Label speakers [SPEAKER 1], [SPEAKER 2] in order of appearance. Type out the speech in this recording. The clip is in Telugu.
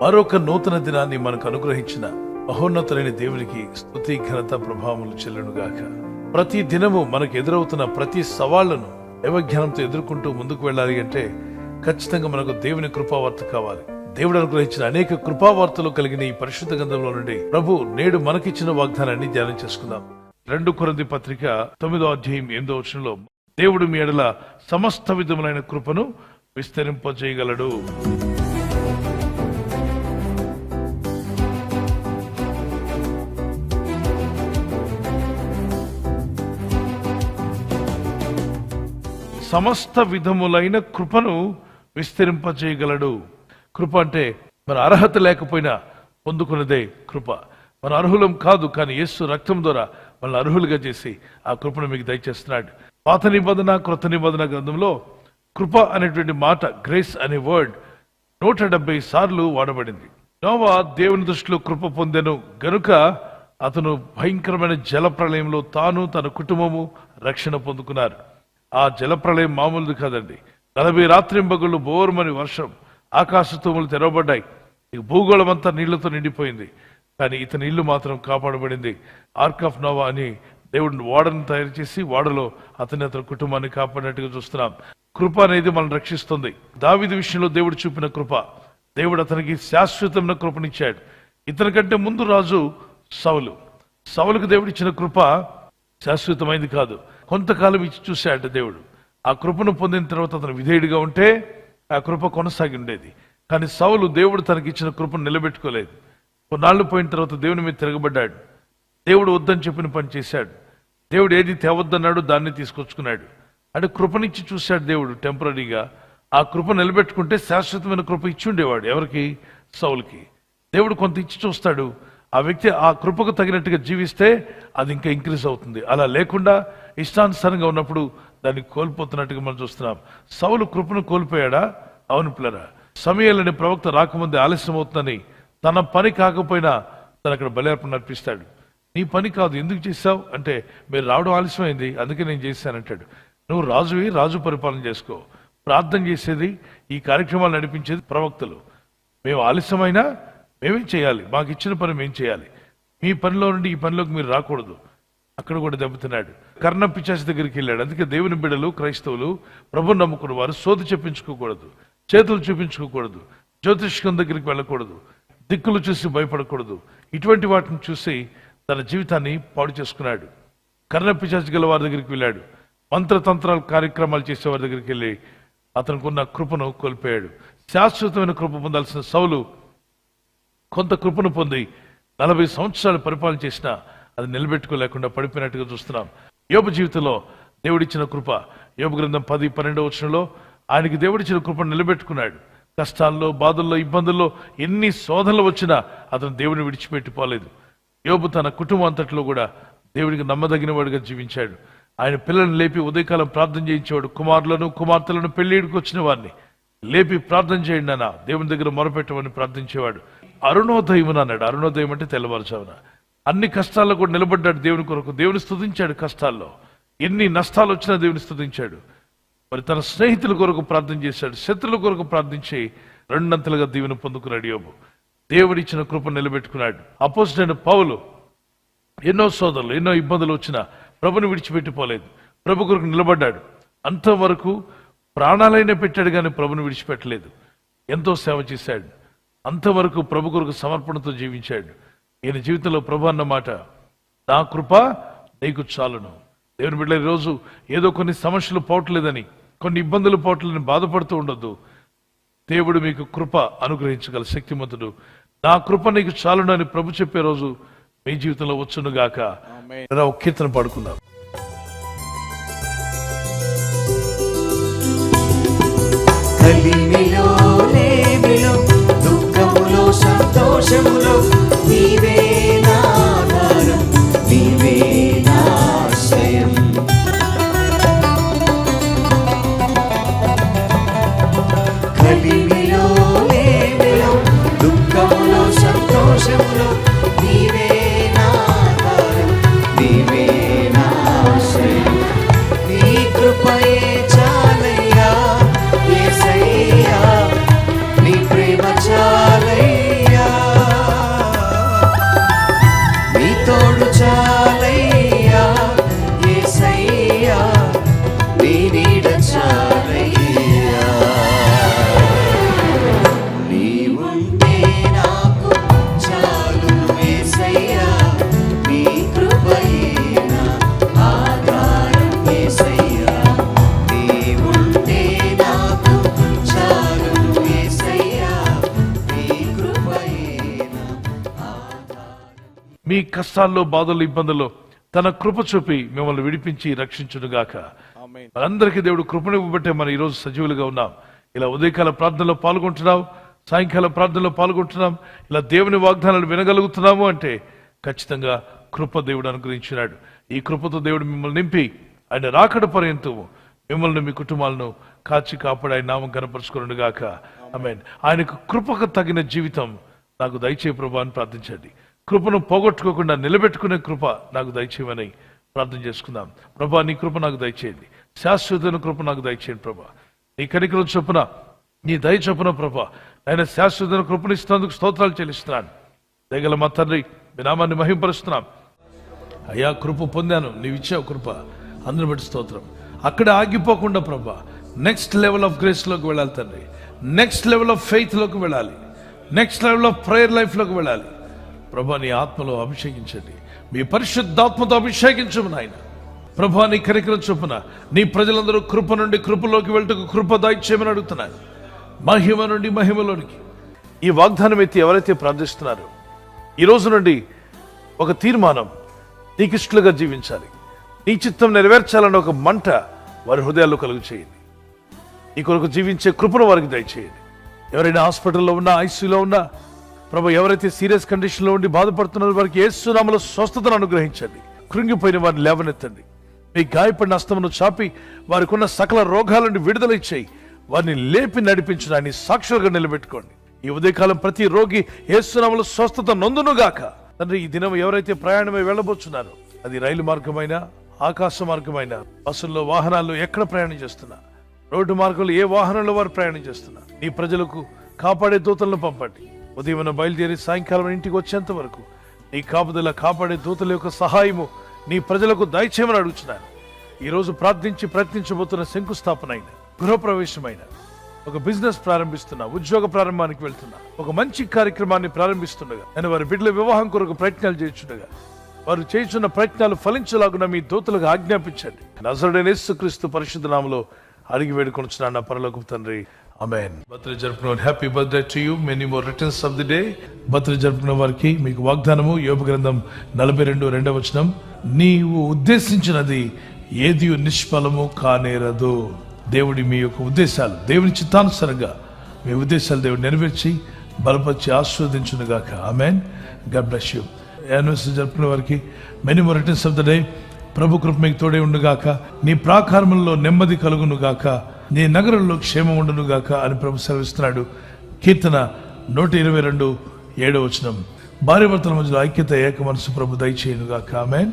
[SPEAKER 1] మరొక నూతన దినాన్ని మనకు అనుగ్రహించిన మహోన్నతులైన దేవునికి స్తుతి ఘనత ప్రభావములు చెల్లునుగాక. ప్రతి దినము మనకు ఎదురవుతున్న ప్రతి సవాళ్లను దైవజ్ఞానంతో ఎదుర్కొంటూ ముందుకు వెళ్ళాలి అంటే ఖచ్చితంగా మనకు దేవుని కృపావార్త కావాలి. దేవుడు అనుగ్రహించిన అనేక కృపావార్తలు కలిగిన ఈ పరిశుద్ధ గ్రంథంలో నుండి ప్రభు నేడు మనకిచ్చిన వాగ్దానాన్ని ధ్యానం చేసుకుందాం. 2 కొరింథీ పత్రిక 9వ అధ్యాయం 8వ వచనంలో, దేవుడు మీ ఎడల సమస్త విధములైన కృపను విస్తరింపజేయగలడు. సమస్త విధములైన కృపను విస్తరింపజేయగలడు. కృప అంటే మన అర్హత లేకపోయినా పొందుకున్నదే కృప. మన అర్హులం కాదు, కానీ యేసు రక్తం ద్వారా మనల్ని అర్హులుగా చేసి ఆ కృపను మీకు దయచేస్తున్నాడు. పాత నిబంధన క్రొత్త నిబంధన గ్రంథంలో కృప అనేటువంటి మాట, గ్రేస్ అనే వర్డ్ 170 సార్లు వాడబడింది. నోవా దేవుని దృష్టిలో కృప పొందెను గనుక అతను భయంకరమైన జల ప్రళయంలో తాను తన కుటుంబము రక్షణ పొందుకున్నారు. ఆ జలప్రళయం మామూలుది కాదండి. 40 రాత్రింబగళ్ళు బోర్మని వర్షం, ఆకాశ తూములు తెరవబడ్డాయి. భూగోళం అంతా నీళ్లతో నిండిపోయింది. కానీ ఇతని ఇల్లు మాత్రం కాపాడబడింది. ఆర్క్ ఆఫ్ నోవా అని దేవుడిని వాడను తయారు చేసి వాడలో అతని కుటుంబాన్ని కాపాడినట్టుగా చూస్తున్నాం. కృప అనేది మనం రక్షిస్తుంది. దావీదు విషయంలో దేవుడు చూపిన కృప, దేవుడు అతనికి శాశ్వతమైన కృపనిచ్చాడు. ఇతని కంటే ముందు రాజు సౌలుకు దేవుడిచ్చిన కృప శాశ్వతమైంది కాదు, కొంతకాలం ఇచ్చి చూశాడు దేవుడు. ఆ కృపను పొందిన తర్వాత అతను విధేయుడిగా ఉంటే ఆ కృప కొనసాగి ఉండేది. కానీ సౌలు దేవుడు తనకి ఇచ్చిన కృపను నిలబెట్టుకోలేదు. కొన్నాళ్ళు పోయిన తర్వాత దేవుని మీద తిరగబడ్డాడు. దేవుడు వద్దని చెప్పిన పని చేశాడు. దేవుడు ఏది తేవద్దన్నాడు దాన్ని తీసుకొచ్చుకున్నాడు. అంటే కృపనిచ్చి చూశాడు దేవుడు టెంపరీగా. ఆ కృప నిలబెట్టుకుంటే శాశ్వతమైన కృప ఇచ్చి ఉండేవాడు. ఎవరికి? సౌలుకి. దేవుడు కొంత ఇచ్చి చూస్తాడు. ఆ వ్యక్తి ఆ కృపకు తగినట్టుగా జీవిస్తే అది ఇంకా ఇంక్రీజ్ అవుతుంది. అలా లేకుండా ఇష్టానుసారంగా ఉన్నప్పుడు దాన్ని కోల్పోతున్నట్టుగా మనం చూస్తున్నాం. సౌలు కృపను కోల్పోయాడా? అవును పిల్లరా. సమూయేలు అనే ప్రవక్త రాకముందే ఆలస్యం అవుతుందని తన పని కాకపోయినా తను అక్కడ బలి అర్పిస్తాడు. నీ పని కాదు, ఎందుకు చేశావు అంటే, మీరు రావడం ఆలస్యమైంది అందుకే నేను చేశానంటాడు. నువ్వు రాజువి, రాజు పరిపాలన చేసుకో. ప్రార్థన చేసేది, ఈ కార్యక్రమాలు నడిపించేది ప్రవక్తలు. మేము ఆలస్యమైనా మేమేం చేయాలి, మాకు ఇచ్చిన పని మేము చేయాలి. మీ పనిలో నుండి ఈ పనిలోకి మీరు రాకూడదు. అక్కడ కూడా దెబ్బతిన్నాడు. కర్ణ పిశాచి దగ్గరికి వెళ్ళాడు. అందుకే దేవుని బిడ్డలు, క్రైస్తవులు, ప్రభుని నమ్ముకున్న వారు సోది చెప్పించుకోకూడదు, చేతులు చూపించుకోకూడదు, జ్యోతిష్కం దగ్గరికి వెళ్ళకూడదు, దిక్కులు చూసి భయపడకూడదు. ఇటువంటి వాటిని చూసి తన జీవితాన్ని పాడు చేసుకున్నాడు. కర్ణ పిశాచి గల వారి దగ్గరికి వెళ్ళాడు. మంత్రతంత్రాల కార్యక్రమాలు చేసేవారి దగ్గరికి వెళ్ళి అతనికి ఉన్న కృపను కోల్పోయాడు. శాశ్వతమైన కృప పొందాల్సిన సౌలు కొంత కృపను పొంది 40 సంవత్సరాలు పరిపాలన చేసినా అది నిలబెట్టుకోలేకుండా పడిపోయినట్టుగా చూస్తున్నాం. యోబు జీవితంలో దేవుడిచ్చిన కృప, యోబు గ్రంథం 10-12వ వచనంలో ఆయనకి దేవుడిచ్చిన కృపను నిలబెట్టుకున్నాడు. కష్టాల్లో, బాధల్లో, ఇబ్బందుల్లో ఎన్ని శోధనలు వచ్చినా అతను దేవుడిని విడిచిపెట్టిపోలేదు. యోబు తన కుటుంబం అంతట్లో కూడా దేవుడికి నమ్మదగిన వాడిగా జీవించాడు. ఆయన పిల్లలను లేపి ఉదయకాలం ప్రార్థన చేయించేవాడు. కుమారులను, కుమార్తెలను, పెళ్లిడికి వచ్చిన వారిని లేపి ప్రార్థన చేయండి అన్న, దేవుని దగ్గర మొరపెట్టమని ప్రార్థించేవాడు. అరుణోదయం అన్నాడు. అరుణోదయం అంటే తెల్లవారుజామున. అన్ని కష్టాల్లో కూడా నిలబడ్డాడు దేవుని కొరకు. దేవుని స్తుతించాడు. కష్టాల్లో ఎన్ని నష్టాలు వచ్చినా దేవుని స్తుతించాడు. మరి తన స్నేహితుల కొరకు ప్రార్థన చేశాడు. శత్రుల కొరకు ప్రార్థించి 2 అంతలుగా దీవెన పొందుకున్నాడు యోబు. దేవుడిచ్చిన కృపను నిలబెట్టుకున్నాడు. అపోజిట్ పౌలు ఎన్నో సోదరులు, ఎన్నో ఇబ్బందులు వచ్చినా ప్రభుని విడిచిపెట్టిపోలేదు. ప్రభు కొరకు నిలబడ్డాడు. అంతవరకు ప్రాణాలైనా పెట్టాడు కానీ ప్రభుని విడిచిపెట్టలేదు. ఎంతో సేవ చేశాడు. అంతవరకు ప్రభు కొరకు సమర్పణతో జీవించాడు. ఈయన జీవితంలో ప్రభు అన్న మాట, నా కృప నీకు చాలును. దేవుని బిడ్డలు ఈరోజు ఏదో కొన్ని సమస్యలు పోవట్లేదని, కొన్ని ఇబ్బందులు పోవట్లేదని బాధపడుతూ ఉండొద్దు. దేవుడు మీకు కృప అనుగ్రహించగల శక్తిమంతుడు. నా కృప నీకు చాలును అని ప్రభు చెప్పే రోజు మీ జీవితంలో వచ్చునుగాక. ఒక కీర్తన పాడుకుందాం.
[SPEAKER 2] కలిమిలో లేమిలో దుఃఖములో సంతోషములో నీవే నా ఆధారం, నీవే నా ఆశ్రయం. కలిమిలో లేమిలో దుఃఖములో సంతోషములో నీవే నా ఆధారం, నీవే నా ఆశ్రయం. నీ కృపయే చాలయ్యా యేసయ్యా,
[SPEAKER 1] మీ కష్టాల్లో, బాధల్లో, ఇబ్బందుల్లో తన కృప చూపి మిమ్మల్ని విడిపించి రక్షించునుగాక. మనందరికీ దేవుడు కృపను ఇవ్వబట్టే మనం ఈరోజు సజీవులుగా ఉన్నాం. ఇలా ఉదయకాల ప్రార్థనలో పాల్గొంటున్నాం, సాయంకాల ప్రార్థనలో పాల్గొంటున్నాం, ఇలా దేవుని వాగ్దానాలు వినగలుగుతున్నాము అంటే ఖచ్చితంగా కృప దేవుడు అనుగ్రహించినాడు. ఈ కృపతో దేవుడు మిమ్మల్ని నింపి ఆయన రాకడ పర్యంతం మిమ్మల్ని, మీ కుటుంబాలను కాచి కాపాడి ఆయన నామం కనపరుచుకొనుగాక. ఆమేన్. ఆయనకు కృపకు తగిన జీవితం నాకు దయచేయ ప్రభా అని ప్రార్థించండి. కృపను పోగొట్టుకోకుండా నిలబెట్టుకునే కృప నాకు దయచేయమని ప్రార్థన చేసుకుందాం. ప్రభా, నీ కృప నాకు దయచేయండి. శాశ్వతమైన కృప నాకు దయచేయండి ప్రభా. నీ కనికరం చొప్పున, నీ దయ చొప్పున ప్రభా ఆయన శాశ్వతమైన కృపను ఇస్తున్నందుకు స్తోత్రాలు చెల్లిస్తున్నాను. దయగల మా తండ్రి, మీ నామాన్ని మహింపరుస్తున్నాం. అయ్యా, కృప పొందాను, నీవు ఇచ్చావు కృప, అందరిని బట్టి స్తోత్రం. అక్కడ ఆగిపోకుండా ప్రభా నెక్స్ట్ లెవెల్ ఆఫ్ గ్రేస్ లోకి వెళ్ళాలి తండ్రి. నెక్స్ట్ లెవెల్ ఆఫ్ ఫెయిత్ లోకి వెళ్ళాలి. Next level of prayer life లోకి వెళ్ళాలి ప్రభా. నీ ఆత్మలో అభిషేకించండి, మీ పరిశుద్ధాత్మతో అభిషేకించము నాయన. ప్రభా, నీ కనికరం చొప్పున నీ ప్రజలందరూ కృప నుండి కృపలోకి వెళ్ళటకు కృప దయచేయమని అడుగుతున్నాను. మహిమ నుండి మహిమలోనికి ఈ వాగ్దానం ఎత్తి ఎవరైతే ప్రార్థిస్తున్నారో ఈ రోజు నుండి ఒక తీర్మానం, నీకు ఇష్టలుగా జీవించాలి, నీ చిత్తం నెరవేర్చాలన్న ఒక మంట వారి హృదయాల్లో కలుగు చేయండి. నీ కొరకు జీవించే కృపను వారికి దయచేయండి. ఎవరైనా హాస్పిటల్లో ఉన్నా, ఐసీయూలో ఉన్నా ప్రభు, ఎవరైతే సీరియస్ కండిషన్లో ఉండి బాధపడుతున్నారో వారికి యేసు నామములో స్వస్థతను అనుగ్రహించండి. కృంగిపోయిన వారిని లేవనెత్తండి. మీ గాయపడిన హస్తమును చాపి వారికి ఉన్న సకల రోగాల నుండి విడుదల ఇచ్చేయి. వారిని లేపి నడిపించడాన్ని సాక్షులుగా నిలబెట్టుకోండి. ఈ ఉదయకాలం ప్రతి రోగి యేసు నామములో స్వస్థత నొందునుగాక. తండ్రి, ఈ దినం ఎవరైతే ప్రయాణమై వెళ్ళబోతున్నారో, అది రైలు మార్గమైనా, ఆకాశ మార్గమైనా, బస్సుల్లో, వాహనాల్లో ఎక్కడ ప్రయాణం చేస్తున్నా, రోడ్డు మార్గంలో ఏ వాహనంలో వారు ప్రయాణం చేస్తున్నా, నీ ప్రజలకు కాపాడే దూతలను పంపండి. ఉదయం బయలుదేరి సాయంకాలం ఇంటికి వచ్చేంత వరకు నీ కాపుదల, కాపాడే దూతల యొక్క సహాయము నీ ప్రజలకు దయచేయమని అడుగుతున్నాను. ఈరోజు ప్రార్థించి ప్రయత్నించబోతున్న శంకుస్థాపన అయిన, గృహప్రవేశమైన, ఒక బిజినెస్ ప్రారంభిస్తున్నా, ఉద్యోగ ప్రారంభానికి వెళ్తున్నా, ఒక మంచి కార్యక్రమాన్ని ప్రారంభిస్తుండగా, నేను వారి బిడ్డల వివాహం కొరకు ప్రయత్నాలు చేస్తుండగా వారు చేస్తున్న ప్రయత్నాలు ఫలించలాగున మీ దూతలకు ఆజ్ఞాపించండి. నజరుడైన యేసుక్రీస్తు పరిశుద్ధ నామములో అడిగి వేడుకొనుచున్నాను నా పరలోకపు తండ్రి. ఆమేన్. బర్త్డే జరుపుకున్న happy birthday to you, many more returns of the day. Birthday జరుపుకున్న వారికి మీకు వాగ్దానము, యోబు గ్రంథం 42:2 నీవు ఉద్దేశించినది ఏది నిష్ఫలము కానేరదు. దేవుడి మీ యొక్క ఉద్దేశాలు, దేవుని చిత్తానుసారంగా మీ ఉద్దేశాలు దేవుడు నెరవేర్చి బలపరిచి ఆస్వాదించునుగాక. ఆమేన్. God bless you. యానివర్సరీ జరుపుకున్న వారికి many more returns of the day. ప్రభు కృప మీకు తోడే ఉండుగాక. నీ ప్రాకారములలో నెమ్మది కలుగునుగాక, నీ నగరంలో క్షేమం ఉండునుగాక అని ప్రభు సెలవిస్తున్నాడు. కీర్తన 122:7 భార్య భర్తల మధ్యలో ఐక్యత, ఏక మనసు ప్రభు దయచేయునుగాక. ఆమేన్.